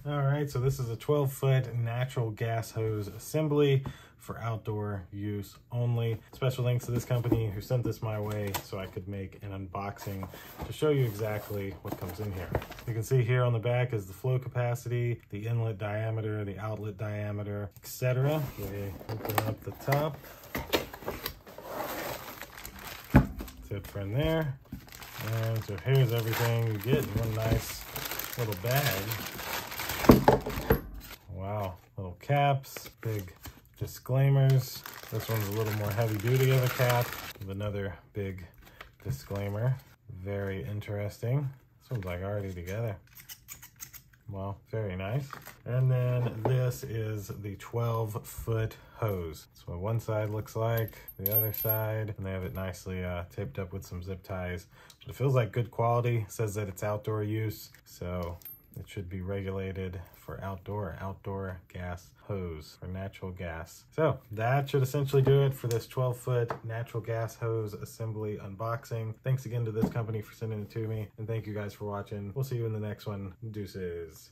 All right, so this is a 12-foot natural gas hose assembly for outdoor use only. Special thanks to this company who sent this my way so I could make an unboxing to show you exactly what comes in here. You can see here on the back is the flow capacity, the inlet diameter, the outlet diameter, etc. We open up the top. That's it from there. And so here's everything you get in one nice little bag. Wow, little caps, big disclaimers. This one's a little more heavy duty of a cap with another big disclaimer. Very interesting. This one's like already together. Well, very nice. And then this is the 12-foot hose. That's what one side looks like, the other side, and they have it nicely taped up with some zip ties. But it feels like good quality. It says that it's outdoor use, so it should be regulated for outdoor gas hose for natural gas. So that should essentially do it for this 12-foot natural gas hose assembly unboxing. Thanks again to this company for sending it to me, and thank you guys for watching. We'll see you in the next one. Deuces.